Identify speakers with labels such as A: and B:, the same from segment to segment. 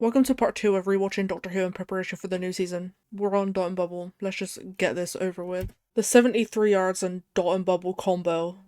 A: Welcome to part 2 of rewatching Doctor Who in preparation for the new season. We're on Dot and Bubble. Let's just get this over with. The 73 yards and Dot and Bubble combo.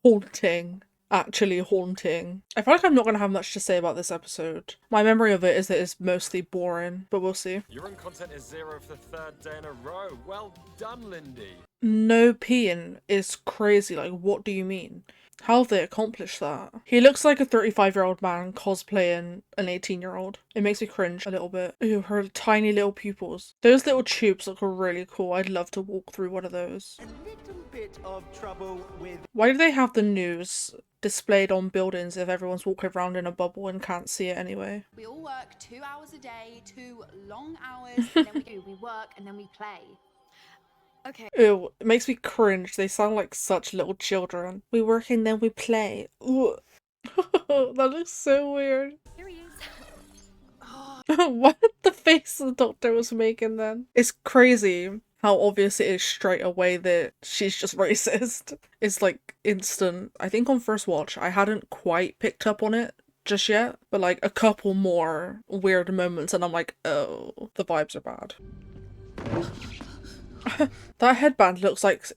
A: Haunting. Actually haunting. I feel like I'm not going to have much to say about this episode. My memory of it is that it's mostly boring, but we'll see.
B: Urine content is 0 for the third day in a row. Well done, Lindy.
A: No peeing is crazy. Like, what do you mean? How have they accomplished that? He looks like a 35-year-old man cosplaying an 18-year-old. It makes me cringe a little bit. Ooh, her tiny little pupils. Those little tubes look really cool. I'd love to walk through one of those.
C: A little bit of trouble with...
A: Why do they have the news displayed on buildings if everyone's walking around in a bubble and can't see it anyway?
D: We all work 2 hours a day, 2 long hours, and then we work and then we play. Okay.
A: Ew, it makes me cringe. They sound like such little children. We work and then we play. Ooh. That looks so weird.
D: Here he is.
A: What the face the doctor was making then? It's crazy how obvious it is straight away that she's just racist. It's like instant. I think on first watch I hadn't quite picked up on it just yet, but like a couple more weird moments and I'm like, oh, the vibes are bad. That headband looks like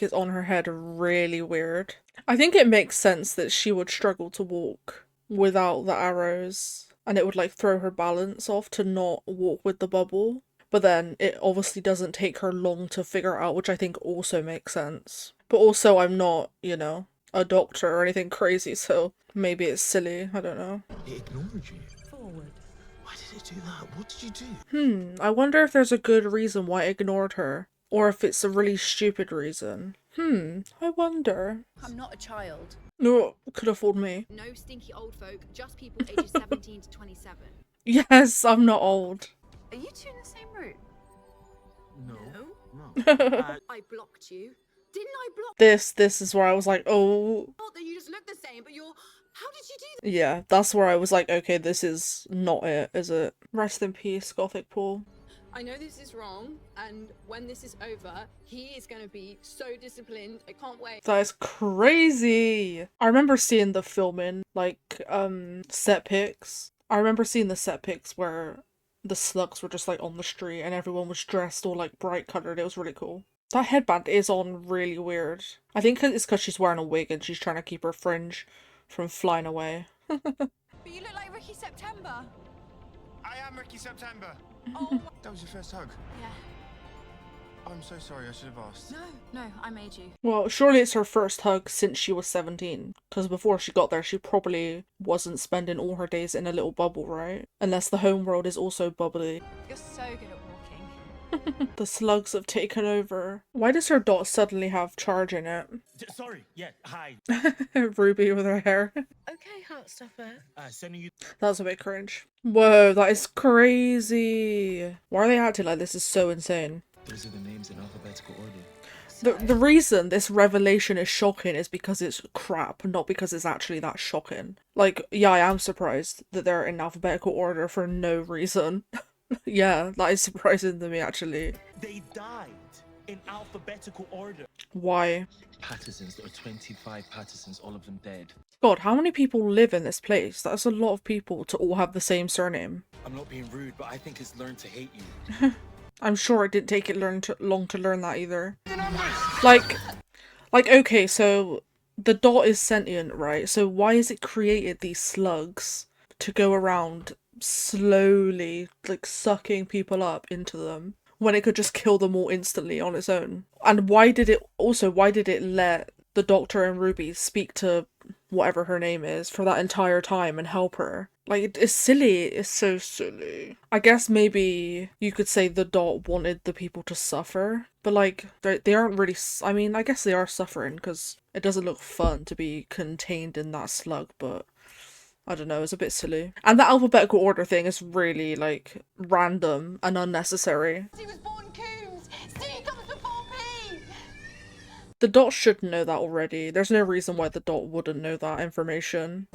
A: it's on her head really weird. I think it makes sense that she would struggle to walk without the arrows and it would like throw her balance off to not walk with the bubble. But then it obviously doesn't take her long to figure out, which I think also makes sense. But also I'm not, you know, a doctor or anything crazy, so maybe it's silly. I don't know.
C: It ignored you. Forward. Why did it do that? What did you do?
A: I wonder if there's a good reason why it ignored her. Or if it's a really stupid reason. I wonder.
D: I'm not a child.
A: No, could have fooled me.
D: No stinky old folk, just people ages 17 to 27.
A: Yes, I'm not old.
D: Are you two in the same room?
C: No.
D: I blocked you. Didn't I block
A: This is where I was like, oh.
D: Not that you just look the same, but you're... How did you do that?
A: Yeah, that's where I was like, okay, this is not it, is it? Rest in peace, Gothic Paul.
E: I know this is wrong, and when this is over, he is going to be so disciplined. I can't wait.
A: That is crazy. I remember seeing the filming, like, set pics. I remember seeing the set pics where the slugs were just like on the street and everyone was dressed all like bright coloured. It was really cool. That headband is on really weird. I think it's because she's wearing a wig and she's trying to keep her fringe from flying away.
D: But you look like Ricky September.
F: I am Ricky September.
D: Oh,
F: That was your first hug.
D: yeah.
F: I'm so sorry, I should have asked.
D: No, I made you.
A: Well, surely it's her first hug since she was 17. Because before she got there, she probably wasn't spending all her days in a little bubble, right? Unless the home world is also bubbly.
D: You're so good at walking.
A: The slugs have taken over. Why does her dot suddenly have charge in it?
C: Sorry. Yeah. Hi.
A: Ruby with her hair.
E: Okay, Heartstopper.
C: Sending you.
A: That's a bit cringe. Whoa, that is crazy. Why are they acting like this is so insane?
C: Those are the names in alphabetical order.
A: The reason this revelation is shocking is because it's crap, not because it's actually that shocking. Like, yeah, I am surprised that they're in alphabetical order for no reason. Yeah, that is surprising to me, actually.
C: They died in alphabetical order.
A: Why?
C: Pattersons, there are 25 Pattersons, all of them dead.
A: God, how many people live in this place? That's a lot of people to all have the same surname.
C: I'm not being rude, but I think it's learned to hate you.
A: I'm sure it didn't take it long to learn that either. Like, okay, so the dot is sentient, right? So why has it created these slugs to go around slowly, like, sucking people up into them when it could just kill them all instantly on its own? And why did it let the Doctor and Ruby speak to whatever her name is for that entire time and help her? Like, it's silly. It's so silly. I guess maybe you could say the dot wanted the people to suffer, but like, they aren't really, I mean, I guess they are suffering because it doesn't look fun to be contained in that slug, but I don't know, it's a bit silly. And the alphabetical order thing is really, like, random and unnecessary.
D: C was born Coombs. C comes before P.
A: The dot should know that already. There's no reason why the dot wouldn't know that information.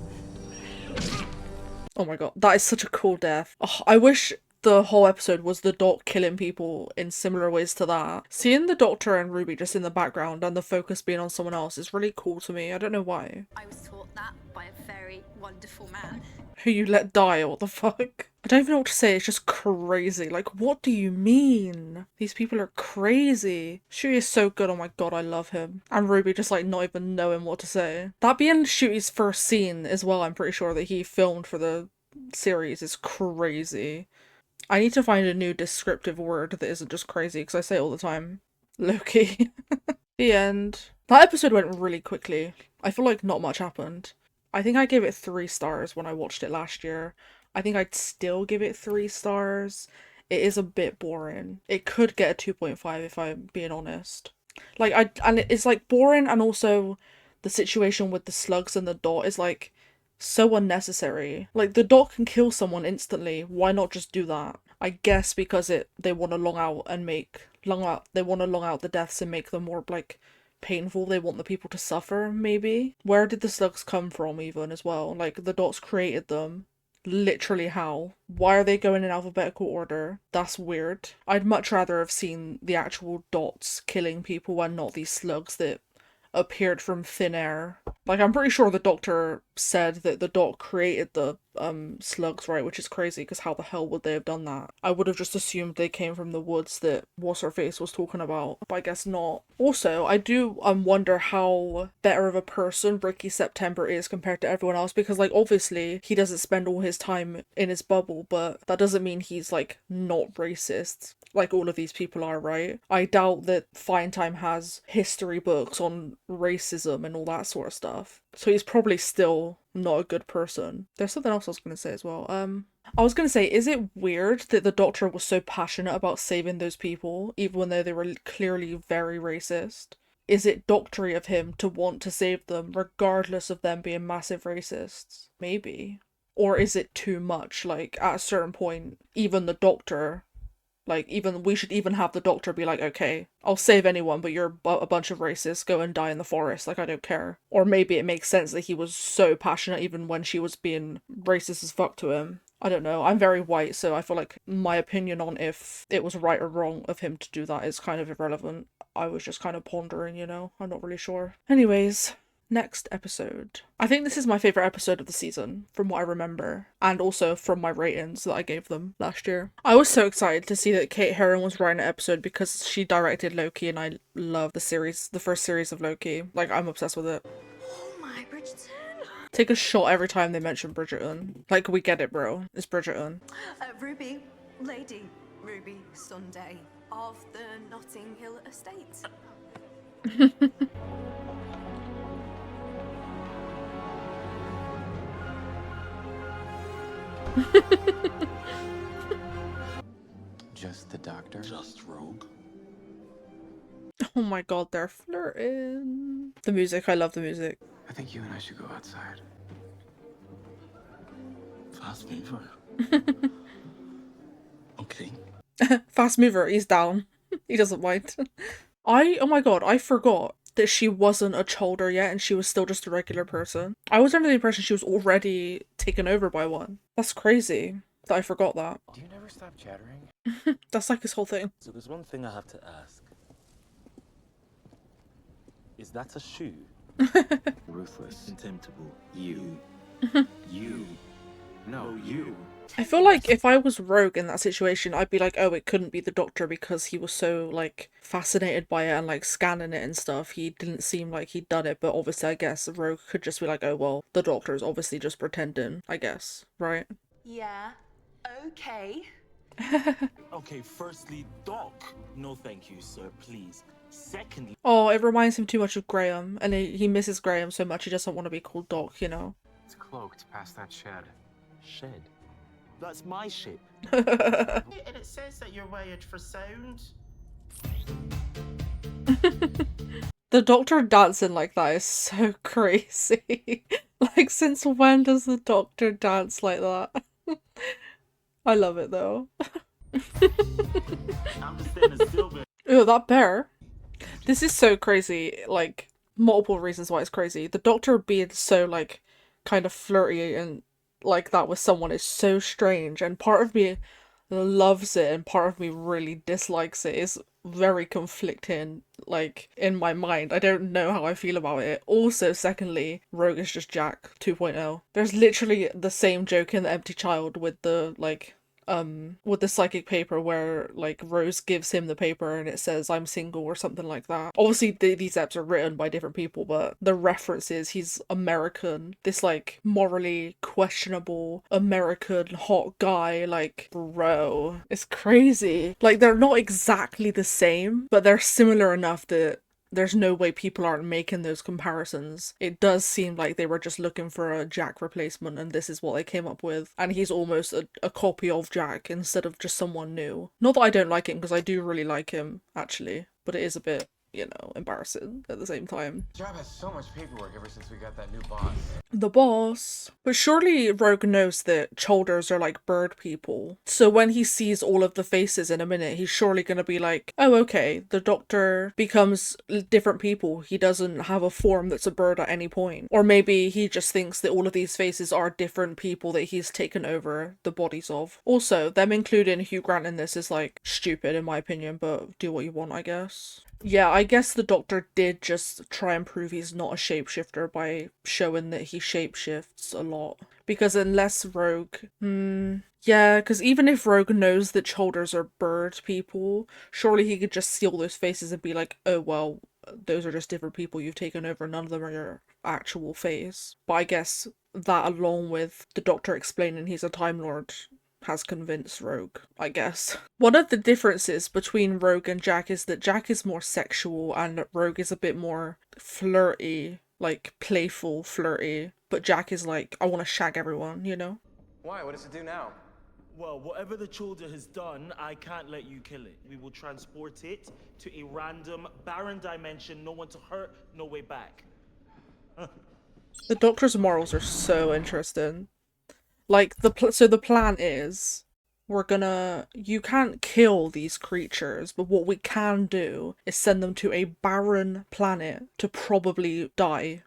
A: Oh my god, that is such a cool death. Oh, I wish the whole episode was the dot killing people in similar ways to that. Seeing the Doctor and Ruby just in the background and the focus being on someone else is really cool to me. I don't know why.
D: I was taught that by a very wonderful man.
A: Who you let die, what the fuck? I don't even know what to say, it's just crazy. Like, what do you mean? These people are crazy. Shuyi is so good, oh my god, I love him. And Ruby just like not even knowing what to say. That being Shuyi's first scene as well, I'm pretty sure that he filmed for the series is crazy. I need to find a new descriptive word that isn't just crazy, because I say it all the time. Loki. The end. That episode went really quickly. I feel like not much happened. I think I gave it 3 stars when I watched it last year. I think I'd still give it 3 stars. It is a bit boring. It could get a 2.5 if I'm being honest. And it's like boring, and also the situation with the slugs and the dot is like so unnecessary. Like, the dot can kill someone instantly. Why not just do that? I guess because they want to long out the deaths and make them more like painful. They want the people to suffer, maybe. Where did the slugs come from even as well? Like, the dots created them. Literally how? Why are they going in alphabetical order? That's weird. I'd much rather have seen the actual dots killing people and not these slugs that appeared from thin air. Like, I'm pretty sure the doctor said that the dot created the slugs, right? Which is crazy, because how the hell would they have done that? I would have just assumed they came from the woods that What's-Her-Face was talking about, but I guess not. Also, I do wonder how better of a person Ricky September is compared to everyone else, because like obviously he doesn't spend all his time in his bubble, but that doesn't mean he's like not racist. Like all of these people are, right? I doubt that Fine Time has history books on racism and all that sort of stuff. So he's probably still not a good person. There's something else I was going to say as well. I was going to say, is it weird that the doctor was so passionate about saving those people, even though they were clearly very racist? Is it doctory of him to want to save them, regardless of them being massive racists? Maybe. Or is it too much? Like, at a certain point, even the doctor... Like, we should even have the doctor be like, okay, I'll save anyone, but you're a bunch of racists, go and die in the forest, like, I don't care. Or maybe it makes sense that he was so passionate even when she was being racist as fuck to him. I don't know, I'm very white, so I feel like my opinion on if it was right or wrong of him to do that is kind of irrelevant. I was just kind of pondering, you know, I'm not really sure. Anyways... Next episode. I think this is my favourite episode of the season, from what I remember, and also from my ratings that I gave them last year. I was so excited to see that Kate Herron was writing an episode because she directed Loki, and I love the first series of Loki. Like, I'm obsessed with it.
G: Oh my, Bridgerton.
A: Take a shot every time they mention Bridgerton. Like, we get it, bro. It's Bridgerton.
G: Ruby, Lady Ruby Sunday of the Notting Hill Estate.
H: Just the doctor? Just Rogue?
A: Oh my god, they're flirting. The music, I love the music.
H: I think you and I should go outside. Fast mover. Okay.
A: Fast mover, he's down. He doesn't mind. Oh my god, I forgot that she wasn't a Cholder yet and she was still just a regular person. I was under the impression she was already taken over by one. That's crazy that I forgot that.
B: Do you never stop chattering?
A: That's like his whole thing.
B: So there's one thing I have to ask. Is that a shoe?
H: Ruthless. Contemptible. You. You. No, you.
A: I feel like if I was Rogue in that situation, I'd be like, oh, it couldn't be the doctor because he was so, like, fascinated by it and, like, scanning it and stuff. He didn't seem like he'd done it, but obviously I guess Rogue could just be like, oh, well, the doctor's obviously just pretending, I guess, right?
D: Yeah. Okay.
I: Okay, firstly, Doc. No thank you, sir, please. Secondly...
A: Oh, it reminds him too much of Graham, and he misses Graham so much he doesn't want to be called Doc, you know?
F: It's cloaked past that shed.
I: Shed. That's my ship.
C: And it says that you're wired for sound.
A: The doctor dancing like that is so crazy. Like, since when does the doctor dance like that? I love it though.
I: I'm just standing still, man.
A: Ew, that bear. This is so crazy. Like, multiple reasons why it's crazy. The doctor being so, like, kind of flirty and like that with someone is so strange, and part of me loves it and part of me really dislikes it. very conflicting, like, in my mind. I don't know how I feel about it. Also, secondly, Rogue is just Jack 2.0. There's literally the same joke in The Empty Child with the, like, with the psychic paper where, like, Rose gives him the paper and it says I'm single or something like that. Obviously these eps are written by different people, but the reference is he's American, this like morally questionable American hot guy. Like, bro, it's crazy. Like, they're not exactly the same, but they're similar enough that there's no way people aren't making those comparisons. It does seem like they were just looking for a Jack replacement and this is what they came up with. And he's almost a copy of Jack instead of just someone new. Not that I don't like him, because I do really like him, actually. But it is a bit, you know, embarrassing at the same time.
H: The job has so much paperwork ever since we got that new boss.
A: The boss. But surely Rogue knows that Cholders are like bird people. So when he sees all of the faces in a minute, he's surely gonna be like, oh, okay, the Doctor becomes different people. He doesn't have a form that's a bird at any point. Or maybe he just thinks that all of these faces are different people that he's taken over the bodies of. Also, them including Hugh Grant in this is like stupid in my opinion, but do what you want, I guess. Yeah, I guess the Doctor did just try and prove he's not a shapeshifter by showing that he shapeshifts a lot. Because unless Rogue... yeah, because even if Rogue knows that Cholders are bird people, surely he could just see all those faces and be like, oh, well, those are just different people you've taken over, none of them are your actual face. But I guess that, along with the Doctor explaining he's a Time Lord, has convinced Rogue, I guess. One of the differences between Rogue and Jack is that Jack is more sexual and Rogue is a bit more flirty, like playful flirty. But Jack is like, I want to shag everyone, you know?
H: Why? What does it do now?
I: Well, whatever the Childer has done, I can't let you kill it. We will transport it to a random, barren dimension, no one to hurt, no way back.
A: The Doctor's morals are so interesting. Like, so the plan is, you can't kill these creatures, but what we can do is send them to a barren planet to probably die.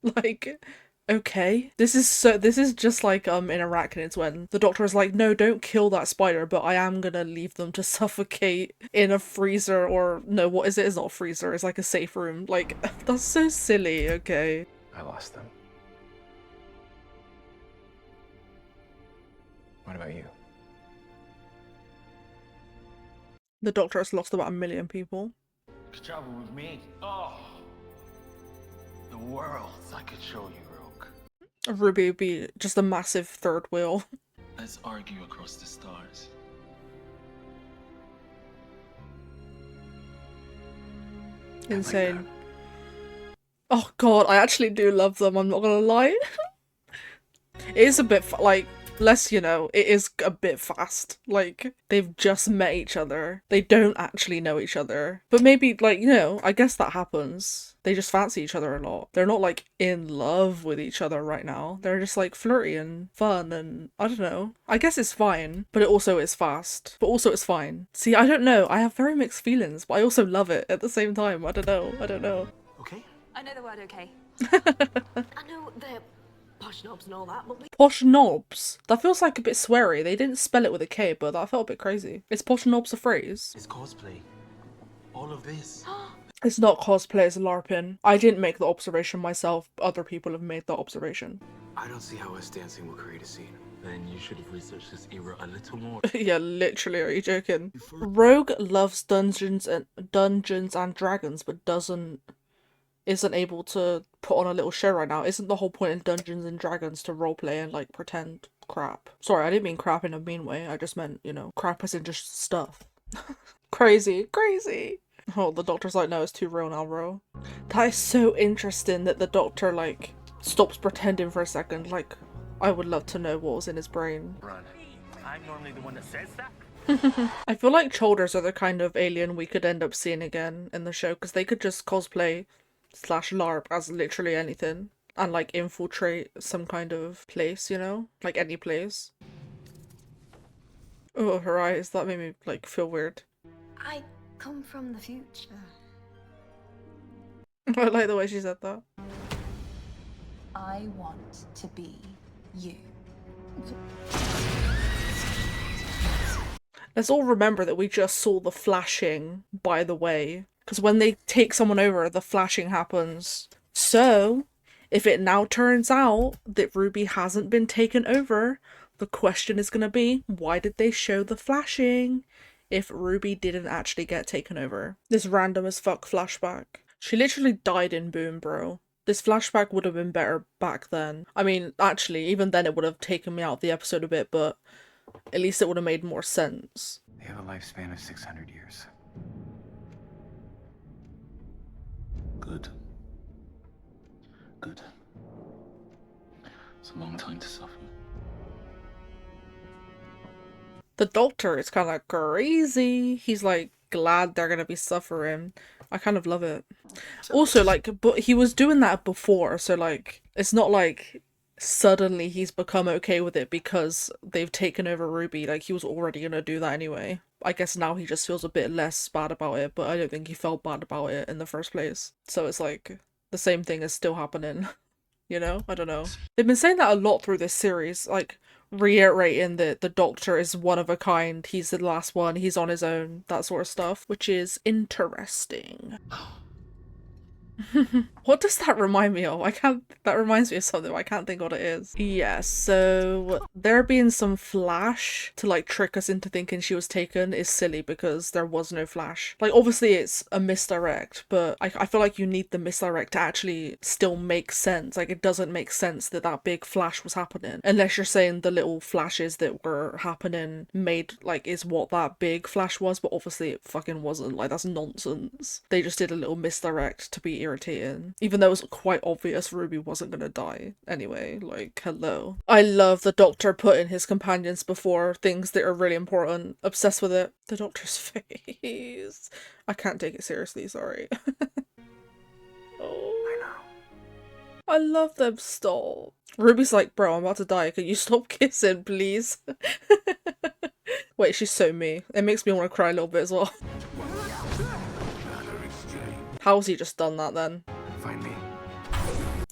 A: Like, okay. This is just like, in Arachnids when the Doctor is like, no, don't kill that spider, but I am gonna leave them to suffocate in a freezer, or, no, what is it? It's not a freezer, it's like a safe room. Like, that's so silly, okay.
H: I lost them. What about you?
A: The Doctor has lost about 1 million people.
F: Travel with me. Oh, the worlds I could show you, Rogue.
A: Ruby would be just a massive third wheel.
F: Let's argue across the stars.
A: Insane.
F: Like
A: oh god, I actually do love them, I'm not gonna lie. It is a bit like, less, you know, it is a bit fast. Like, they've just met each other. They don't actually know each other. But maybe, like, you know, I guess that happens. They just fancy each other a lot. They're not, like, in love with each other right now. They're just, like, flirty and fun and, I don't know. I guess it's fine, but it also is fast. But also it's fine. See, I don't know. I have very mixed feelings, but I also love it at the same time. I don't know.
I: Okay?
G: I know the word okay. I know the posh knobs and all that, but we...
A: Posh knobs? That feels like a bit sweary. They didn't spell it with a K, but that felt a bit crazy. Is posh knobs a phrase?
I: It's cosplay. All of this.
A: It's not cosplay, it's LARPing. I didn't make the observation myself. Other people have made that observation.
F: I don't see how us dancing will create a scene. Then you should have researched this era a little more.
A: Yeah, literally, are you joking? Rogue loves Dungeons and Dragons, but isn't able to put on a little show right now. Isn't the whole point in Dungeons and Dragons to roleplay and, like, pretend crap? Sorry, I didn't mean crap in a mean way. I just meant, you know, crap as in just stuff. Crazy. Oh, the Doctor's like, no, it's too real now, bro. That is so interesting that the Doctor, like, stops pretending for a second. Like, I would love to know what was in his brain.
I: Run. I'm normally the one that says that.
A: I feel like Cholders are the kind of alien we could end up seeing again in the show, because they could just cosplay / LARP as literally anything and, like, infiltrate some kind of place, you know? Like, any place. Oh, her eyes, that made me, like, feel weird.
G: I come from the future.
A: I like the way she said that.
G: I want to be you.
A: Let's all remember that we just saw the flashing, by the way. Because when they take someone over, the flashing happens. So, if it now turns out that Ruby hasn't been taken over, the question is going to be, why did they show the flashing if Ruby didn't actually get taken over? This random as fuck flashback. She literally died in Boom, bro. This flashback would have been better back then. I mean, actually, even then it would have taken me out of the episode a bit, but at least it would have made more sense.
H: They have a lifespan of 600 years. Good. Good. It's a long time to suffer.
A: The doctor is kind of crazy. He's like glad they're gonna be suffering. I kind of love it. Also, like, but he was doing that before, so like, it's not like suddenly he's become okay with it because they've taken over Ruby. Like, he was already gonna do that anyway. I guess now he just feels a bit less bad about it, but I don't think he felt bad about it in the first place. So it's like, the same thing is still happening. You know? I don't know. They've been saying that a lot through this series, like, reiterating that the Doctor is one of a kind, he's the last one, he's on his own, that sort of stuff, which is interesting. What does that remind me of? That reminds me of something, but I can't think what it is. Yeah, so there being some flash to like trick us into thinking she was taken is silly because there was no flash. Like, obviously it's a misdirect, but I feel like you need the misdirect to actually still make sense. Like, it doesn't make sense that that big flash was happening unless you're saying the little flashes that were happening made, like, is what that big flash was, but obviously it fucking wasn't. Like, that's nonsense. They just did a little misdirect to be irritating, even though it was quite obvious Ruby wasn't gonna die anyway. Like, hello. I love the Doctor putting his companions before things that are really important. Obsessed with it. The Doctor's face. I can't take it seriously, sorry. Oh,
H: I know.
A: I love them. Stop. Ruby's like, bro, I'm about to die. Can you stop kissing, please? Wait, she's so me. It makes me want to cry a little bit as well. How's he just done that then?
H: Find me.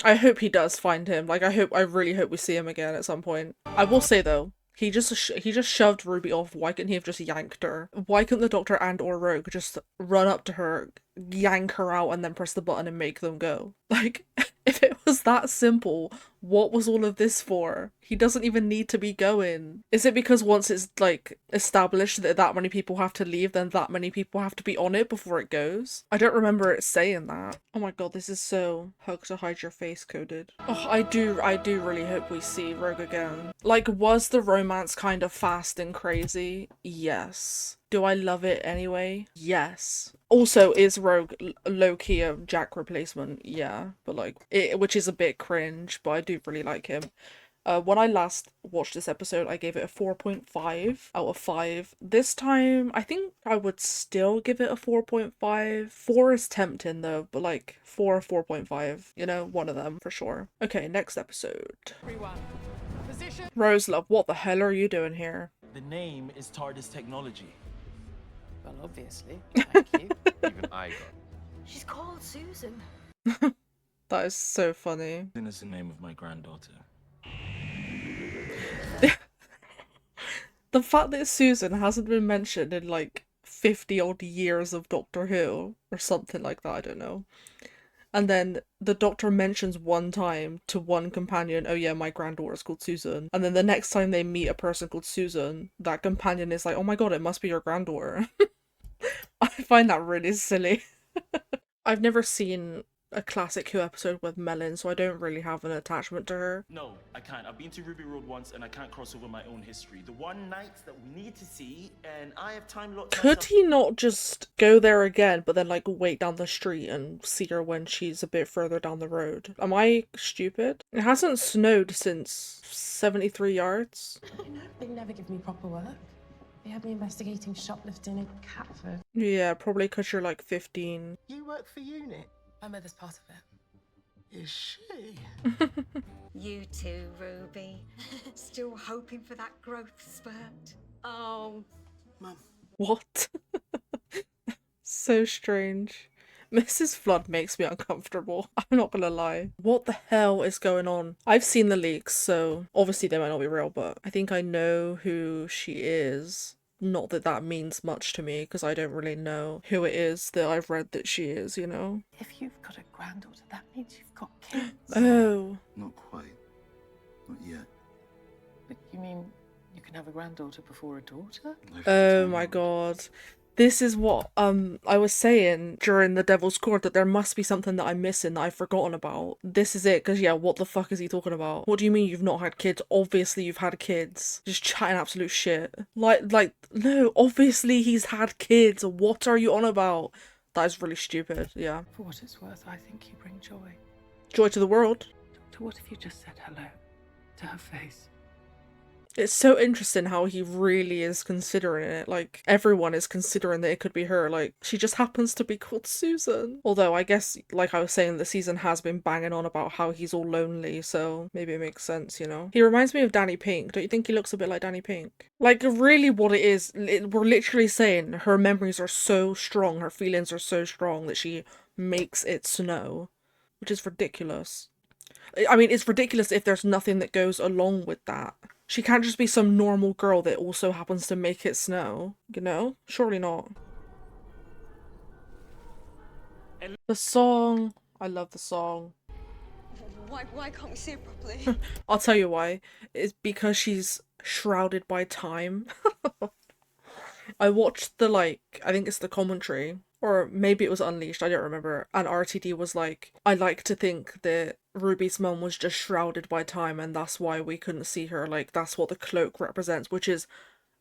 A: I hope he does find him. Like, I really hope we see him again at some point. I will say though, he just shoved Ruby off. Why couldn't he have just yanked her? Why couldn't the Doctor and or Rogue just run up to her, yank her out, and then press the button and make them go? Like, if it was that simple, what was all of this for? He doesn't even need to be going. Is it because once it's, like, established that that many people have to leave, then that many people have to be on it before it goes? I don't remember it saying that. Oh my god, this is so hug to hide your face coded. Oh, I do really hope we see Rogue again. Like, was the romance kind of fast and crazy? Yes. Do I love it anyway? Yes. Also, is Rogue low-key a Jack replacement? Yeah, but like, which is a bit cringe, but I do really like him. When I last watched this episode, I gave it a 4.5 out of 5. This time, I think I would still give it a 4.5. 4 is tempting though, but like 4 or 4.5, you know, one of them for sure. Okay, next episode. Rose love, what the hell are you doing here?
I: The name is TARDIS technology.
C: Well, obviously. Thank you.
B: Even I got.
G: She's called Susan.
A: That is so funny.
I: Innocent name of my granddaughter.
A: The fact that Susan hasn't been mentioned in like 50 odd years of Doctor Who or something like that, I don't know. And then the Doctor mentions one time to one companion, oh yeah, my granddaughter's called Susan. And then the next time they meet a person called Susan, that companion is like, oh my god, it must be your granddaughter. I find that really silly. I've never seen a classic Who episode with Melon, so I don't really have an attachment to her.
I: No, I can't. I've been to Ruby Road once and I can't cross over my own history. The one night that we need to see, and I have time locked
A: Could
I: myself-
A: he not just go there again, but then like wait down the street and see her when she's a bit further down the road? Am I stupid? It hasn't snowed since 73 yards.
C: You know, they never give me proper work. They had me investigating shoplifting in Catford.
A: Yeah, probably because you're like 15.
C: You work for UNIT? My mother's part of it.
J: Is she? You too, Ruby. Still hoping for that growth spurt.
C: Oh.
J: Mum.
A: What? So strange. Mrs. Flood makes me uncomfortable. I'm not gonna lie. What the hell is going on? I've seen the leaks, so obviously they might not be real, but I think I know who she is. not that that means much to me, because I don't really know who it is that I've read that she is, you know?
C: If you've got a granddaughter, that means you've got kids.
A: Oh.
H: Not quite. Not yet.
C: But you mean you can have a granddaughter before a daughter?
A: Oh my god. This is what I was saying during the Devil's Court, that there must be something that I'm missing that I've forgotten about. This is it, because yeah, what the fuck is he talking about? What do you mean you've not had kids? Obviously you've had kids. Just chatting absolute shit. Like, no, obviously he's had kids. What are you on about? That is really stupid, yeah.
C: For what it's worth, I think you bring joy.
A: Joy to the world.
C: Doctor, what if you just said hello to her face?
A: It's so interesting how he really is considering it. Like, everyone is considering that it could be her. Like, she just happens to be called Susan. Although, I guess, like I was saying, the season has been banging on about how he's all lonely, so maybe it makes sense, you know? He reminds me of Danny Pink. Don't you think he looks a bit like Danny Pink? Like, really what it is, we're literally saying her memories are so strong, her feelings are so strong that she makes it snow. Which is ridiculous. I mean, it's ridiculous if there's nothing that goes along with that. She can't just be some normal girl that also happens to make it snow, you know? Surely not. The song. I love the song.
J: Why can't we see it properly?
A: I'll tell you why. It's because she's shrouded by time. I watched the, like, I think it's the commentary, or maybe it was Unleashed, I don't remember, and RTD was like, I like to think that Ruby's mum was just shrouded by time and that's why we couldn't see her, like, that's what the cloak represents, which is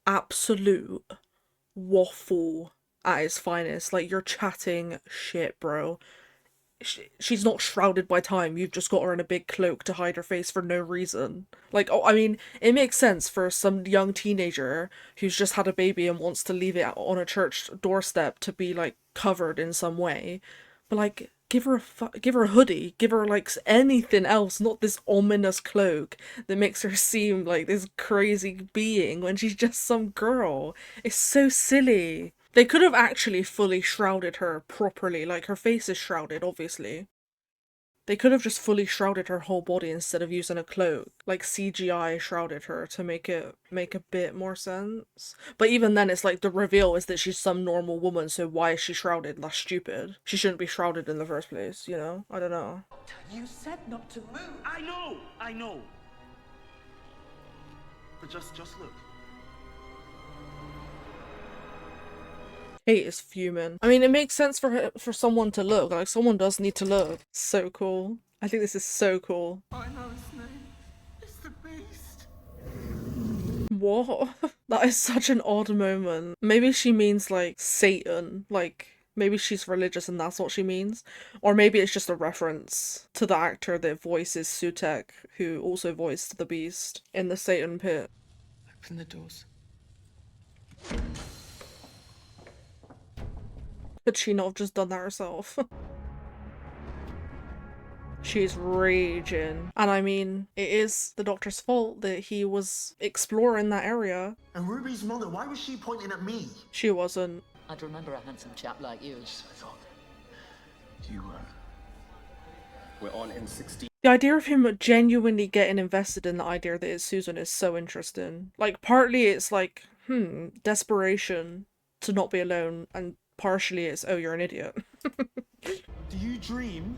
A: absolute waffle at its finest. Like, you're chatting shit, bro. She's not shrouded by time, you've just got her in a big cloak to hide her face for no reason. Like, oh, I mean, it makes sense for some young teenager who's just had a baby and wants to leave it on a church doorstep to be, like, covered in some way. But, like, give her a hoodie, give her, like, anything else, not this ominous cloak that makes her seem like this crazy being when she's just some girl. It's so silly. They could have actually fully shrouded her properly, like her face is shrouded, obviously. They could have just fully shrouded her whole body instead of using a cloak, like CGI shrouded her to make it make a bit more sense. But even then it's like the reveal is that she's some normal woman, so why is she shrouded? That's stupid. She shouldn't be shrouded in the first place, you know? I don't know.
C: You said not to move.
I: I know. But just look.
A: Kate is fuming. I mean, it makes sense for someone to look. Like, someone does need to look. So cool. I think this is so cool.
C: I know his name. It's the Beast.
A: What? That is such an odd moment. Maybe she means, like, Satan. Like, maybe she's religious and that's what she means. Or maybe it's just a reference to the actor that voices Sutek, who also voiced the Beast in the Satan pit.
C: Open the doors.
A: Could she not have just done that herself? She's raging. And I mean, it is the doctor's fault that he was exploring that area.
F: And Ruby's mother, why was she pointing at me?
A: She wasn't.
K: I'd remember a handsome chap like you.
F: I thought you We're on N16.
A: The idea of him genuinely getting invested in the idea that it's Susan is so interesting. Like, partly it's like, desperation to not be alone, and partially it's, oh, you're an idiot.
I: Do you dream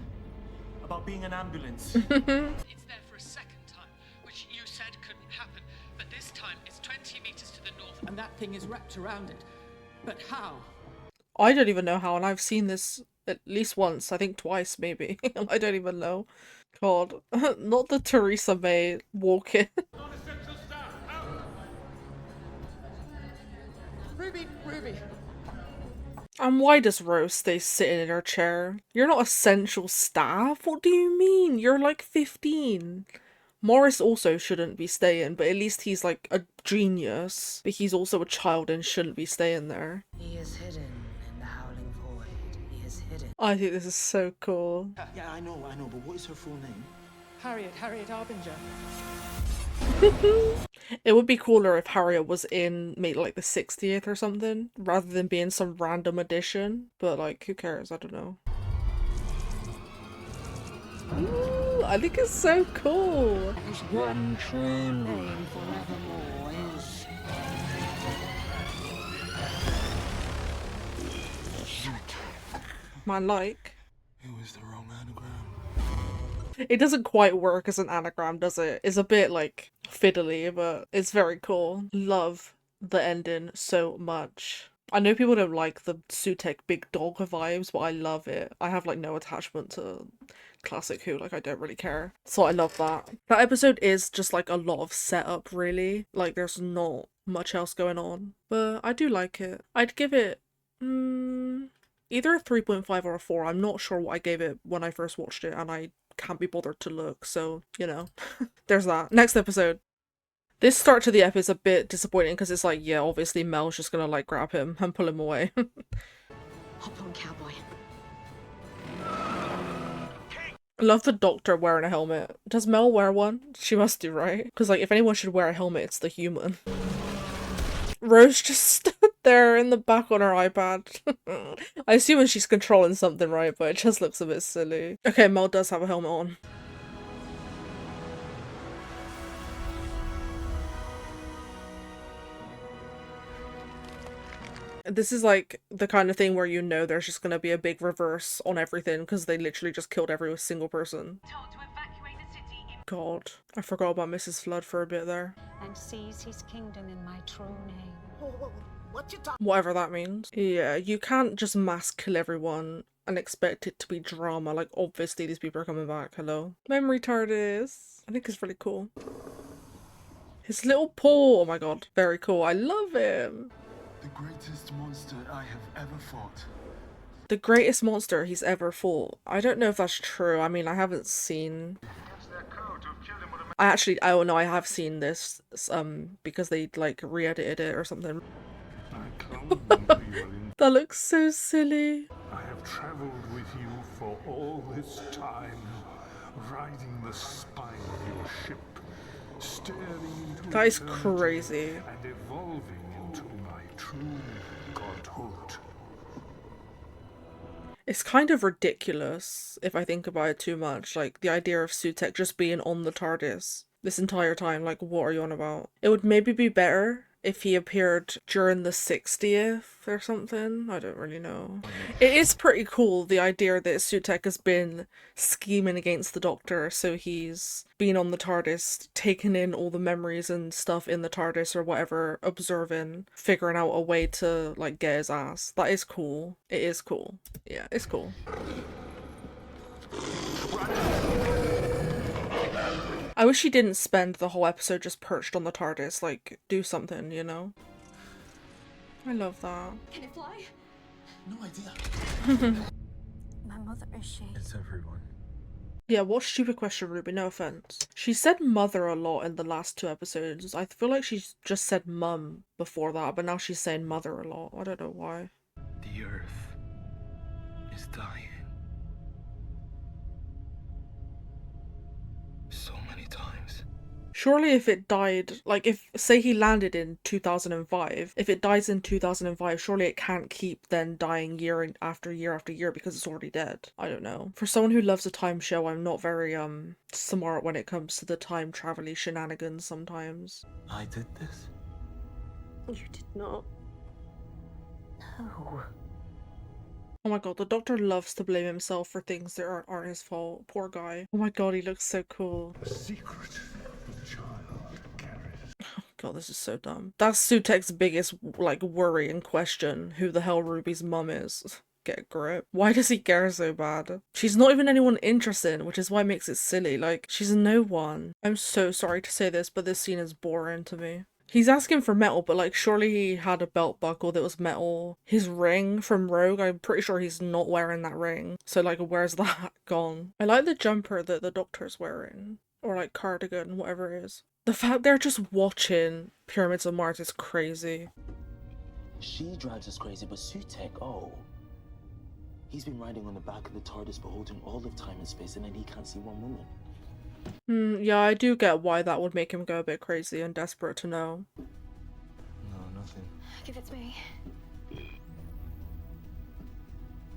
I: about being an ambulance?
L: It's there for a second time, which you said couldn't happen, but this time it's 20 meters to the north.
C: And that thing is wrapped around it. But how?
A: I don't even know how, and I've seen this at least once, I think twice maybe. I don't even know. God, not the Theresa May walk-in.
C: Ruby!
A: And why does Rose stay sitting in her chair? You're not essential staff? What do you mean? You're like 15. Morris also shouldn't be staying, but at least he's like a genius. But he's also a child and shouldn't be staying there.
C: He is hidden in the howling void. He is hidden.
A: I think this is so cool.
I: Yeah, I know, but what is her full name?
C: Harriet Arbinger.
A: It would be cooler if Harriet was in maybe like the 60th or something, rather than being some random addition. But like, who cares? I don't know. Ooh, I think it's so cool.
M: His one true name forevermore is
A: Man, like.
C: It was the wrong anagram.
A: It doesn't quite work as an anagram, does it? It's a bit, like, fiddly, but it's very cool. Love the ending so much. I know people don't like the Sutek big dog vibes, but I love it. I have, like, no attachment to classic Who, like, I don't really care. So I love that. That episode is just, like, a lot of setup, really. Like, there's not much else going on. But I do like it. I'd give it... either a 3.5 or a 4. I'm not sure what I gave it when I first watched it, and I can't be bothered to look, so, you know. There's that. Next episode. This start to the ep is a bit disappointing because it's like, yeah, obviously Mel's just gonna, like, grab him and pull him away.
J: Hop on, cowboy.
A: Love the doctor wearing a helmet. Does Mel wear one? She must do, right? Because, like, if anyone should wear a helmet, it's the human. Rose just stood there in the back on her iPad. I assume she's controlling something, right? But it just looks a bit silly. Okay, Mel does have a helmet on. This is like the kind of thing where you know there's just gonna be a big reverse on everything because they literally just killed every single person. God, I forgot about Mrs. Flood for a bit there.
J: And seize his kingdom in my true name.
A: Whatever that means. Yeah, you can't just mass kill everyone and expect it to be drama. Like, obviously these people are coming back. Hello? Memory TARDIS. I think it's really cool. His little paw. Oh my god. Very cool. I love him.
C: The greatest monster I have ever fought.
A: The greatest monster he's ever fought. I don't know if that's true. I mean, I haven't seen... oh no, I have seen this, because they, like, re-edited it or something. That looks so silly.
C: I have traveled with you for all this time, riding the spine of your ship, staring into
A: That is
C: eternity
A: crazy.
C: and evolving into my true godhood.
A: It's kind of ridiculous if I think about it too much. Like, the idea of Sutek just being on the TARDIS this entire time. Like, what are you on about? It would maybe be better if he appeared during the 60th or something. I don't really know. It is pretty cool, the idea that Sutek has been scheming against the Doctor, so he's been on the TARDIS, taking in all the memories and stuff in the TARDIS or whatever, observing, figuring out a way to, like, get his ass. That is cool. It is cool. Yeah, it's cool. I wish he didn't spend the whole episode just perched on the TARDIS, like, do something, you know? I love that.
E: Can it fly?
C: No idea.
G: My mother, is she?
C: It's everyone.
A: Yeah, what stupid question, Ruby, no offense. She said mother a lot in the last 2 episodes. I feel like she's just said mum before that, but now she's saying mother a lot. I don't know why.
C: The earth is dying. So many times.
A: Surely if it died, like, if, say he landed in 2005, if it dies in 2005, surely it can't keep then dying year after year after year because it's already dead. I don't know. For someone who loves a time show, I'm not very, smart when it comes to the time travel-y shenanigans sometimes.
C: I did this?
G: You did not. No.
A: Oh my god, the Doctor loves to blame himself for things that aren't his fault. Poor guy. Oh my god, he looks so cool.
C: A secret the child carries.
A: Oh god, this is so dumb. That's Sutek's biggest, like, worry and question. Who the hell Ruby's mum is. Get a grip. Why does he care so bad? She's not even anyone interesting, which is why it makes it silly. Like, she's no one. I'm so sorry to say this, but this scene is boring to me. He's asking for metal, but, like, surely he had a belt buckle that was metal. His ring from Rogue, I'm pretty sure he's not wearing that ring. So, like, where's that gone? I like the jumper that the Doctor's wearing. Or, like, cardigan, whatever it is. The fact they're just watching Pyramids of Mars is crazy.
M: She drives us crazy, but Sutek, oh. He's been riding on the back of the TARDIS beholding all of time and space, and then he can't see one woman.
A: Yeah, I do get why that would make him go a bit crazy and desperate to know.
M: No, nothing.
G: Give it to me.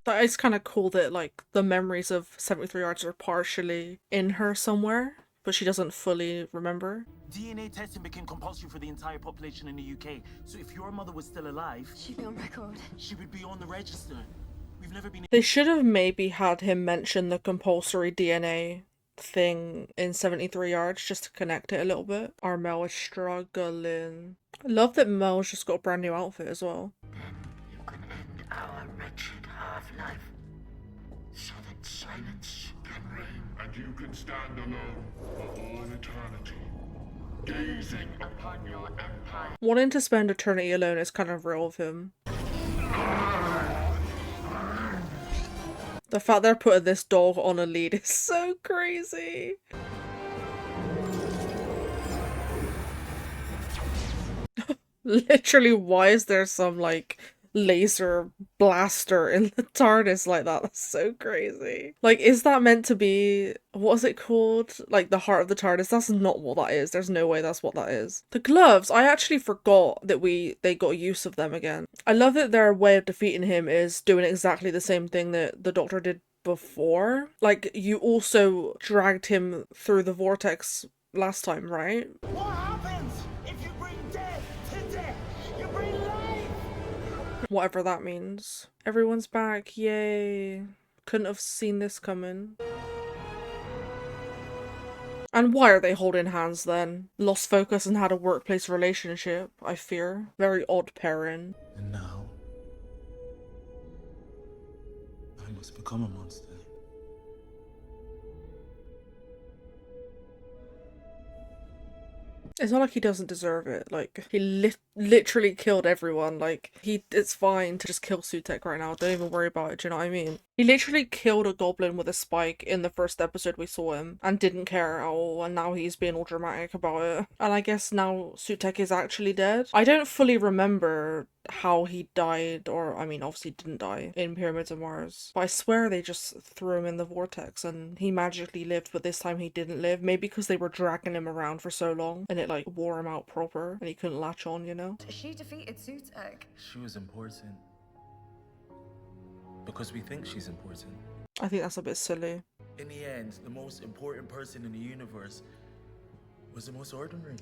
A: That is kind of cool that, like, the memories of 73 Yards are partially in her somewhere, but she doesn't fully remember.
I: DNA testing became compulsory for the entire population in the UK, so if your mother was still alive...
G: She'd be on record.
I: She would be on the register. We've never been.
A: They should have maybe had him mention the compulsory DNA thing in 73 yards just to connect it a little bit. Our Mel is struggling. I love that Mel's just got a brand new outfit as well.
N: You can end our wretched half-life so that silence can reign.
C: And you can stand alone for all eternity, gazing upon your empire.
A: Wanting to spend eternity alone is kind of real of him. The fact they're putting this dog on a lead is so crazy. Literally, why is there some like laser blaster in the TARDIS like that? That's so crazy. Like, is that meant to be, what is it called? Like the heart of the TARDIS? That's not what that is. There's no way that's what that is. The gloves, I actually forgot that they got use of them again. I love that their way of defeating him is doing exactly the same thing that the Doctor did before. Like, you also dragged him through the vortex last time, right?
I: What happens if you bring death to death? You bring life.
A: Whatever that means. Everyone's back, yay. Couldn't have seen this coming. And why are they holding hands then? Lost focus and had a workplace relationship, I fear. Very odd pairing.
M: And now, I must become a monster.
A: It's not like he doesn't deserve it. Like, he literally killed everyone. Like, it's fine to just kill Sutek right now. Don't even worry about it, do you know what I mean? He literally killed a goblin with a spike in the first episode we saw him and didn't care at all, and now he's being all dramatic about it. And I guess now Sutek is actually dead. I don't fully remember how he died, or I mean obviously didn't die in Pyramids of Mars, but I swear they just threw him in the vortex and he magically lived, but this time he didn't live. Maybe because they were dragging him around for so long and it like wore him out proper and he couldn't latch on, you know?
G: She defeated Sutek.
M: She was important. Because we think she's important.
A: I think that's a bit silly.
I: In the end, the most important person in the universe was the most ordinary.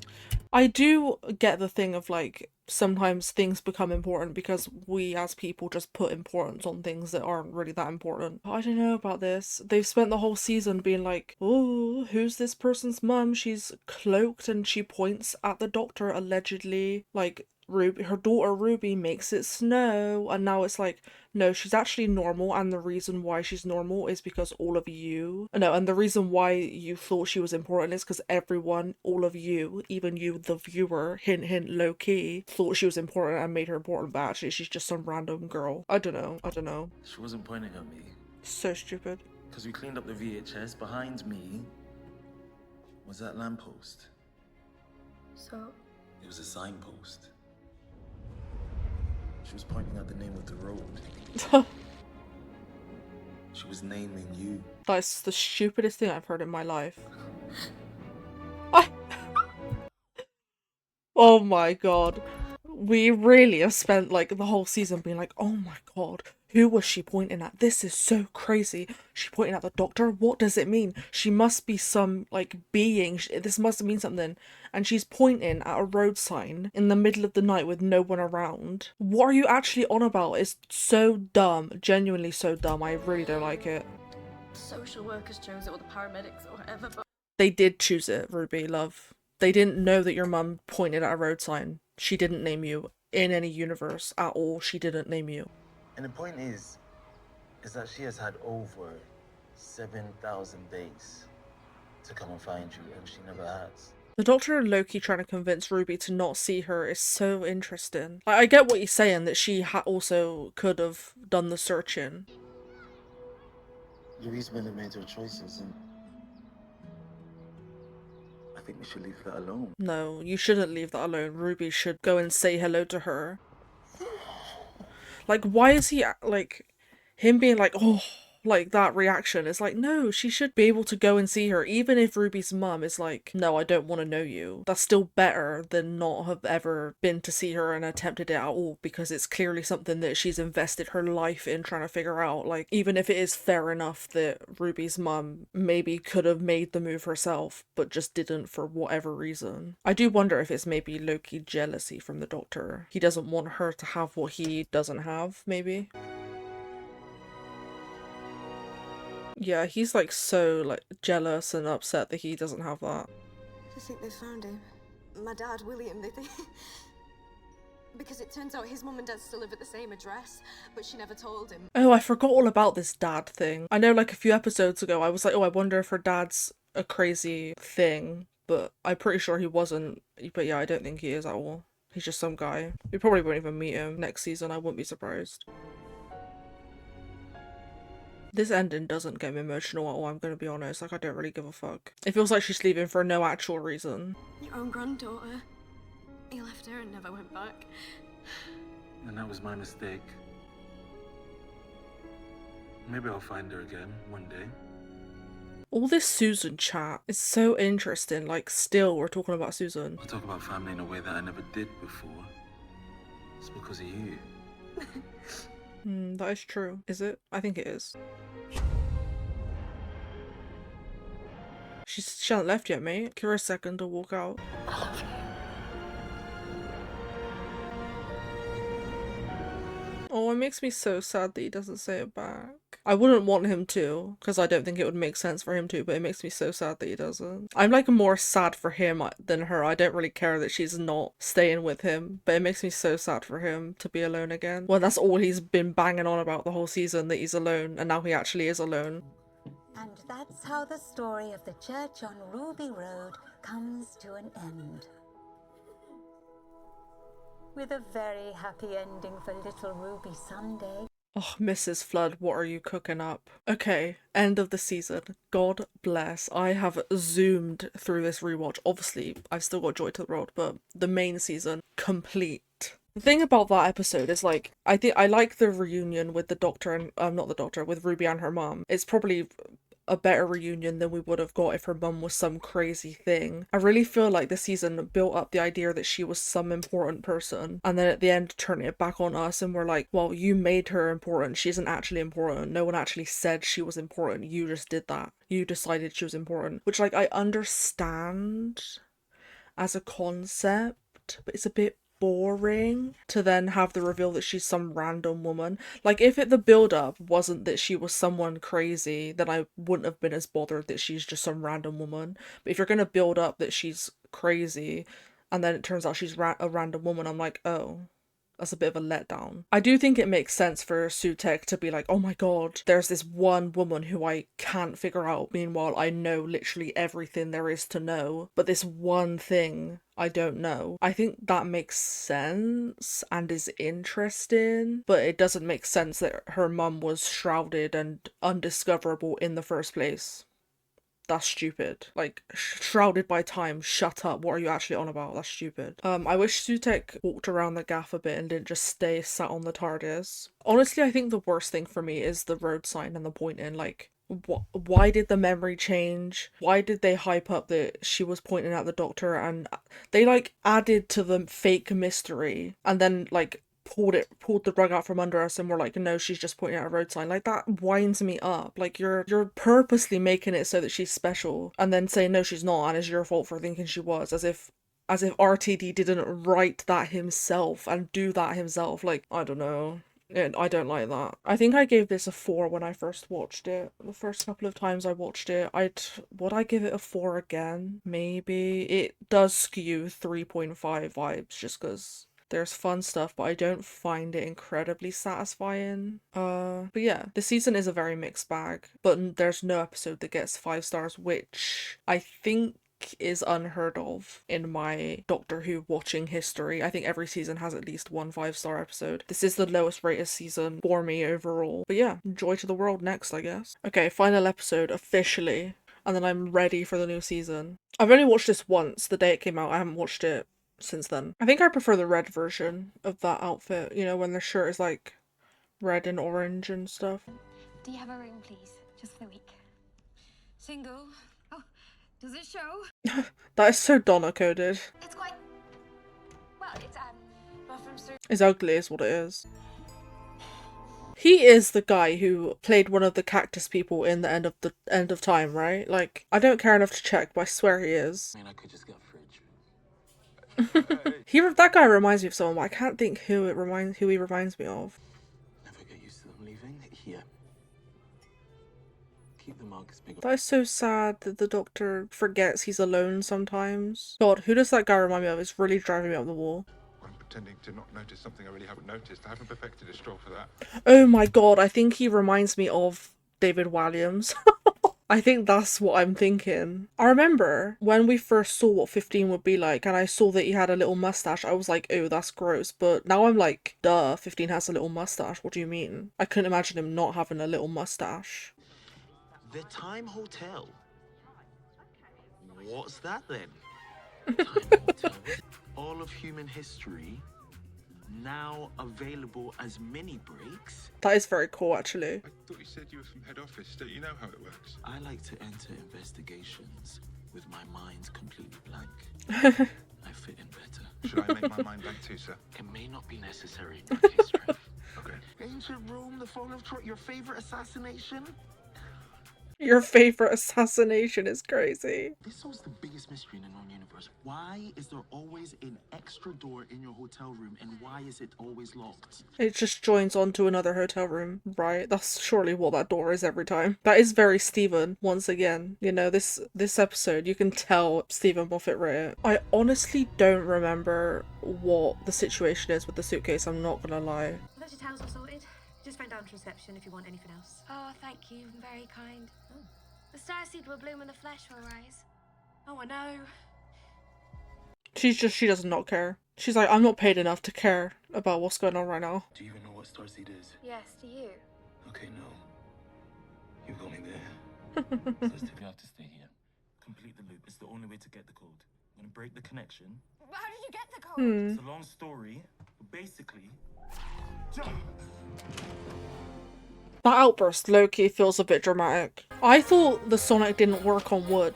A: I do get the thing of like, sometimes things become important because we as people just put importance on things that aren't really that important. But I don't know about this. They've spent the whole season being like, oh, who's this person's mum? She's cloaked and she points at the Doctor allegedly. Like, Ruby, her daughter Ruby makes it snow, and now it's like, no, she's actually normal, and the reason why she's normal is because all of you, no, and the reason why you thought she was important is because everyone, all of you, even you the viewer, hint hint low key, thought she was important and made her important, but actually she's just some random girl. I don't know.
M: She wasn't pointing at me.
A: So stupid.
M: Because we cleaned up the VHS. Behind me was that lamppost.
G: So?
M: It was a signpost. She was pointing out the name of the road. She was naming you.
A: That's the stupidest thing I've heard in my life. Oh my god. We really have spent like the whole season being like, oh my god, who was she pointing at? This is so crazy. She pointing at the Doctor? What does it mean? She must be some like being. This must mean something. And she's pointing at a road sign in the middle of the night with no one around. What are you actually on about? It's so dumb. Genuinely so dumb. I really don't like it.
G: Social workers chose it, or the paramedics, or whatever, but
A: They did choose it, Ruby, love. They didn't know that your mum pointed at a road sign. She didn't name you in any universe at all. She didn't name you.
M: And the point is that she has had over 7,000 days to come and find you, and she never has.
A: The Doctor and Loki trying to convince Ruby to not see her is so interesting. Like, I get what he's saying, that she also could have done the searching.
M: Louise Miller made her choices, and I think we should leave that alone.
A: No, you shouldn't leave that alone. Ruby should go and say hello to her. Like, why is he, like, him being like, oh, like, that reaction is like, no, she should be able to go and see her, even if Ruby's mum is like, no, I don't want to know you. That's still better than not have ever been to see her and attempted it at all, because it's clearly something that she's invested her life in trying to figure out. Like, even if it is fair enough that Ruby's mum maybe could have made the move herself, but just didn't for whatever reason. I do wonder if it's maybe low-key jealousy from the Doctor. He doesn't want her to have what he doesn't have, maybe. Yeah, he's like so like jealous and upset that he doesn't have that.
G: I think they found him. My dad, William, they think... Because it turns out his mum and dad still live at the same address, but she never told him.
A: Oh, I forgot all about this dad thing. I know like a few episodes ago I was like, oh, I wonder if her dad's a crazy thing, but I'm pretty sure he wasn't. But yeah, I don't think he is at all. He's just some guy. We probably won't even meet him next season, I wouldn't be surprised. This ending doesn't get me emotional at all, I'm gonna be honest. Like, I don't really give a fuck. It feels like she's leaving for no actual reason.
G: Your own granddaughter. He left her and never went back.
M: And that was my mistake. Maybe I'll find her again one day.
A: All this Susan chat is so interesting. Like, still we're talking about Susan.
M: I'll talk about family in a way that I never did before. It's because of you.
A: That is true. Is it? I think it is. She hasn't left yet, mate. Give her a second to walk out. Oh, it makes me so sad that he doesn't say it back. I wouldn't want him to, because I don't think it would make sense for him to, but it makes me so sad that he doesn't. I'm like more sad for him than her. I don't really care that she's not staying with him, but it makes me so sad for him to be alone again. Well, that's all he's been banging on about the whole season, that he's alone, and now he actually is alone.
J: And that's how the story of the church on Ruby Road comes to an end. With a very happy ending for little Ruby Sunday.
A: Oh, Mrs. Flood, what are you cooking up? Okay, end of the season. God bless. I have zoomed through this rewatch. Obviously, I've still got Joy to the World, but the main season, complete. The thing about that episode is, like, I think I like the reunion with the doctor and, not the doctor, with Ruby and her mum. It's probably a better reunion than we would have got if her mum was some crazy thing. I really feel like the season built up the idea that she was some important person, and then at the end turned it back on us and we're like, well, you made her important. She isn't actually important. No one actually said she was important. You just did that. You decided she was important. Which, like, I understand as a concept, but it's a bit boring to then have the reveal that she's some random woman. Like, if the build-up wasn't that she was someone crazy, then I wouldn't have been as bothered that she's just some random woman. But if you're gonna build up that she's crazy and then it turns out she's a random woman, I'm like, oh, that's a bit of a letdown. I do think it makes sense for Sutek to be like, oh my god, there's this one woman who I can't figure out. Meanwhile, I know literally everything there is to know, but this one thing I don't know. I think that makes sense and is interesting, but it doesn't make sense that her mum was shrouded and undiscoverable in the first place. That's stupid. Like, shrouded by time, shut up. What are you actually on about? That's stupid. I wish Sutek walked around the gaff a bit and didn't just stay sat on the TARDIS. Honestly, I think the worst thing for me is the road sign and the pointing. Like, why did the memory change? Why did they hype up that she was pointing at the doctor? And they, like, added to the fake mystery and then, like, pulled the rug out from under us and we're like, no, she's just pointing at a road sign. Like, that winds me up. Like, you're purposely making it so that she's special and then saying no, she's not, and it's your fault for thinking she was, as if RTD didn't write that himself and do that himself. Like, I don't know. I don't like that. I think I gave this a 4 when I first watched it. The first couple of times I watched it, would I give it a 4 again? Maybe. It does skew 3.5 vibes just because there's fun stuff, but I don't find it incredibly satisfying. But yeah, the season is a very mixed bag, but there's no episode that gets 5 stars, which I think is unheard of in my Doctor Who watching history. I think every season has at least one 5-star episode. This is the lowest rated season for me overall. But yeah, Joy to the World next, I guess. Okay, final episode officially, and then I'm ready for the new season. I've only watched this once, the day it came out. I haven't watched it since then. I think I prefer the red version of that outfit, you know, when their shirt is like red and orange and stuff.
O: Do you have a room, please? Just for the week. Single. Oh, does it show?
A: That is so Donna coded.
O: It's quite... well, it's, bathroom suit.
A: It's ugly is what it is. He is the guy who played one of the cactus people in the end of time, right? Like, I don't care enough to check, but I swear he is.
M: I mean, I could just get a fridge.
A: That guy reminds me of someone, but I can't think who he reminds me of.
M: Never get used to them leaving here. Keep the mark as big.
A: That is so sad that the doctor forgets he's alone sometimes. God, who does that guy remind me of? It's really driving me up the wall.
P: I'm pretending to not notice something I really haven't noticed. I haven't perfected a stroll for that.
A: Oh my god, I think he reminds me of David Walliams. I think that's what I'm thinking. I remember when we first saw what 15 would be like and I saw that he had a little mustache, I was like, oh, that's gross. But now I'm like, duh, 15 has a little mustache. What do you mean? I couldn't imagine him not having a little mustache.
M: The Time Hotel. What's that then? Time Hotel. All of human history now available as mini breaks.
A: That is very cool, actually.
P: I thought you said you were from head office. Don't you know how it works?
M: I like to enter investigations with my mind completely blank. I fit in better.
P: Should I make my mind blank too, sir?
M: It may not be necessary in your case, Trev.
P: Okay.
M: Ancient Rome, the fall of Troy, your favorite assassination?
A: Your favorite assassination is crazy.
M: This solves the biggest mystery in the known universe. Why is there always an extra door in your hotel room, and why is it always locked?
A: It just joins onto another hotel room, right? That's surely what that door is every time. That is very Stephen, once again. You know, this episode, you can tell Stephen Moffat wrote it. I honestly don't remember what the situation is with the suitcase, I'm not gonna lie.
Q: That's your towels all sorted. Just phone down to reception if you want anything else.
O: Oh, thank you. Very kind. The starseed will bloom when the flesh will rise.
Q: Oh, I know.
A: She does not care. She's like, I'm not paid enough to care about what's going on right now.
M: Do you even know what starseed is?
O: Yes, do you?
M: Okay, no. You got me there.
I: Says we have to stay here. Complete the loop. It's the only way to get the code. I'm gonna break the connection.
O: How did you get the code?
I: It's a long story, but basically...
A: That outburst low-key feels a bit dramatic. I thought the Sonic didn't work on wood,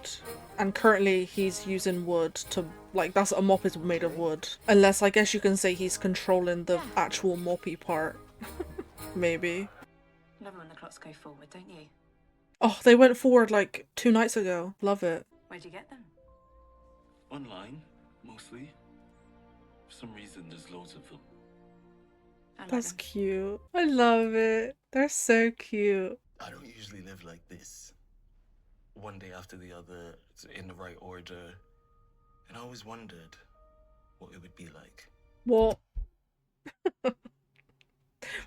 A: and currently he's using wood to, like, that's a mop is made of wood. Unless I guess you can say he's controlling the actual moppy part. Maybe.
Q: Love it when the clocks go forward, don't you?
A: Oh, they went forward like 2 nights ago. Love it.
Q: Where'd you get them?
M: Online, mostly. For some reason, there's loads of them.
A: That's cute. I love it. They're so cute.
M: I don't usually live like this. One day after the other, in the right order. And I always wondered what it would be like.
A: What?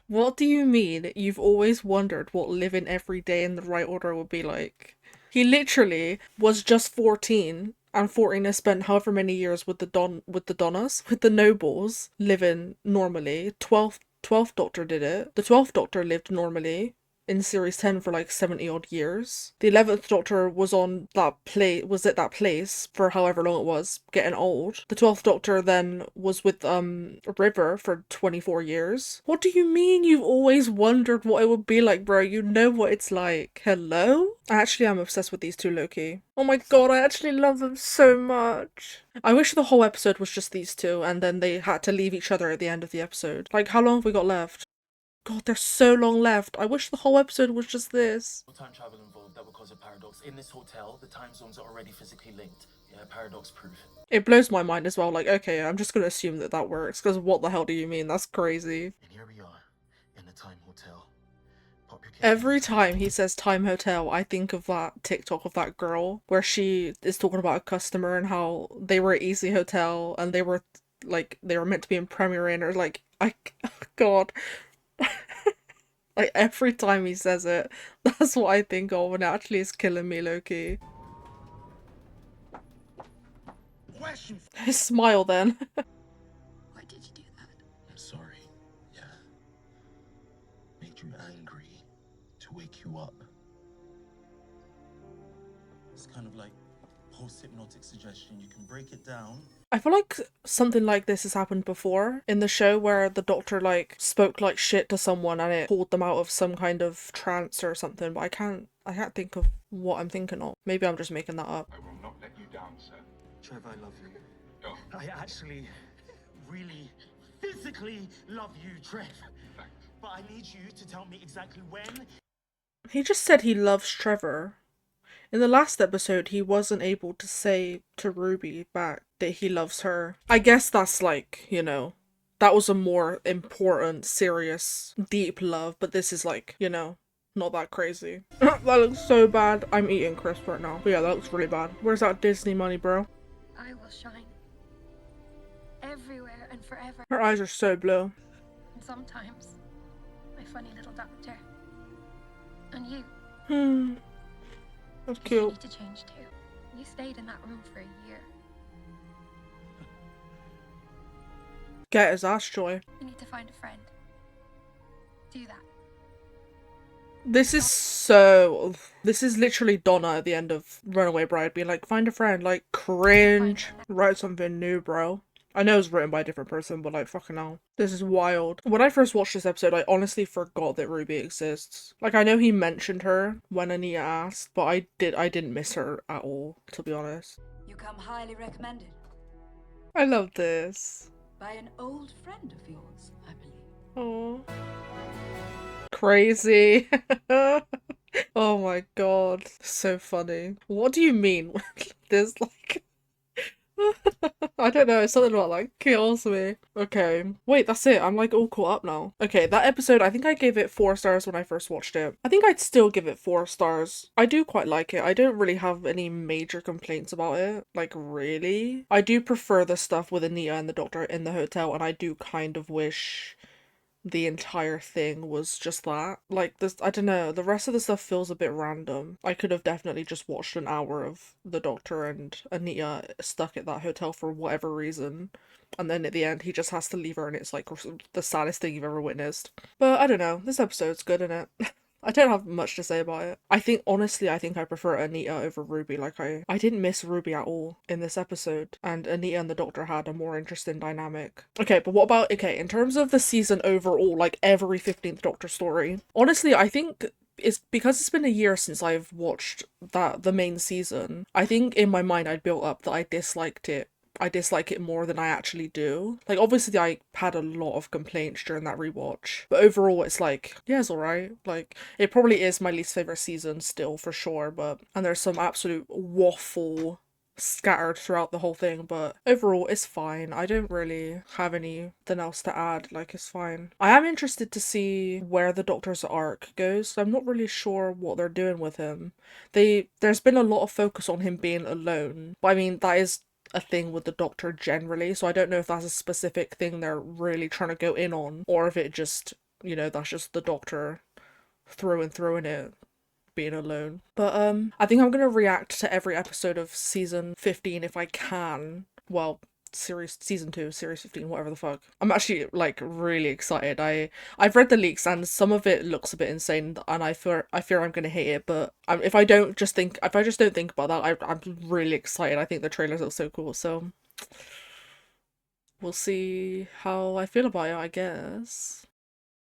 A: What do you mean you've always wondered what living every day in the right order would be like? He literally was just 14, and 14 has spent however many years with the Donnas, with the nobles, living normally. 12th Doctor did it. The 12th Doctor lived normally in series 10 for like 70 odd years. The 11th Doctor was on that place for however long it was, getting old. The 12th Doctor then was with River for 24 years. What do you mean you've always wondered what it would be like, bro? You know what it's like. Hello? Actually, I'm obsessed with these two Loki. Oh my god, I actually love them so much. I wish the whole episode was just these two and then they had to leave each other at the end of the episode. Like, how long have we got left? God, there's so long left. I wish the whole episode was just this.
I: No time travel involved that would cause a paradox. In this hotel, the time zones are already physically linked. Yeah, paradox proof.
A: It blows my mind as well. Like, okay, I'm just gonna assume that that works, because what the hell do you mean? That's crazy.
M: And here we are, in the Time Hotel.
A: Every time he says Time Hotel, I think of that TikTok of that girl where she is talking about a customer and how they were at Easy Hotel and they were meant to be in Premier Inn, or like, God. Like, every time he says it, that's what I think of, and it actually is killing me, low-key. His smile then.
O: Why did you do that?
M: I'm sorry. Yeah. Made you angry to wake you up.
I: It's kind of like post-hypnotic suggestion. You can break it down.
A: I feel like something like this has happened before in the show where the doctor like spoke like shit to someone and it pulled them out of some kind of trance or something, but I can't think of what I'm thinking of. Maybe I'm just making that up.
P: I will not let you down, sir.
I: Trev, I love you.
P: Oh.
I: I actually, really, physically love you, Trev.
P: Thanks.
I: But I need you to tell me exactly when.
A: He just said he loves Trevor. In the last episode, he wasn't able to say to Ruby back that he loves her. I guess that's like, you know, that was a more important, serious, deep love, but this is like, you know, not that crazy. That looks so bad. I'm eating crisp right now. But yeah, that looks really bad. Where's that Disney money, bro?
O: I will shine. Everywhere and forever.
A: Her eyes are so blue.
O: And sometimes, my funny little doctor. And you.
A: That's
O: You
A: cute.
O: need to change too. You stayed in that room for a year.
A: Get his ass, Joy.
O: You need to find a friend. Do that.
A: This is so... This is literally Donna at the end of Runaway Bride being like, find a friend. Like, cringe. Write something new, bro. I know it's written by a different person, but like, fucking hell. This is wild. When I first watched this episode, I honestly forgot that Ruby exists. Like, I know he mentioned her when Anita asked, but I didn't miss her at all, to be honest.
R: You come highly recommended
A: I love this.
R: by an old friend of yours, I believe.
A: Oh. Crazy. Oh my god. So funny. What do you mean? There's like... I don't know, it's something about like kills me. Okay. Wait, that's it. I'm like all caught up now. Okay, that episode, I think I gave it 4 stars when I first watched it. I think I'd still give it 4 stars. I do quite like it. I don't really have any major complaints about it. Like, really. I do prefer the stuff with Anita and the doctor in the hotel, and I do kind of wish the entire thing was just that. Like, this, I don't know, the rest of the stuff feels a bit random. I could have definitely just watched an hour of the doctor and Anita stuck at that hotel for whatever reason, and then at the end he just has to leave her and it's like the saddest thing you've ever witnessed. But I don't know, this episode's good, innit? I don't have much to say about it. I think, honestly, I think I prefer Anita over Ruby. Like, I didn't miss Ruby at all in this episode, and Anita and the Doctor had a more interesting dynamic. Okay, but what about, okay, in terms of the season overall, like every 15th Doctor story, honestly, I think it's because it's been a year since I've watched the main season. I think in my mind I'd built up that I disliked it. I dislike it more than I actually do. Like, obviously I had a lot of complaints during that rewatch, but overall it's like, yeah, it's alright. Like, it probably is my least favourite season still, for sure, and there's some absolute waffle scattered throughout the whole thing, but overall it's fine. I don't really have anything else to add. Like, it's fine. I am interested to see where the Doctor's arc goes. I'm not really sure what they're doing with him. There's been a lot of focus on him being alone, but I mean, that is a thing with the Doctor generally, so I don't know if that's a specific thing they're really trying to go in on, or if it just, you know, that's just the Doctor through and through in it, being alone. But I think I'm gonna react to every episode of season 15 if I can. Well, season 2, series 15, whatever the fuck. I'm actually like really excited. I've read the leaks and some of it looks a bit insane, and I fear I'm gonna hate it, but if I just don't think about that, I'm really excited. I think the trailers look so cool, so we'll see how I feel about it, I guess.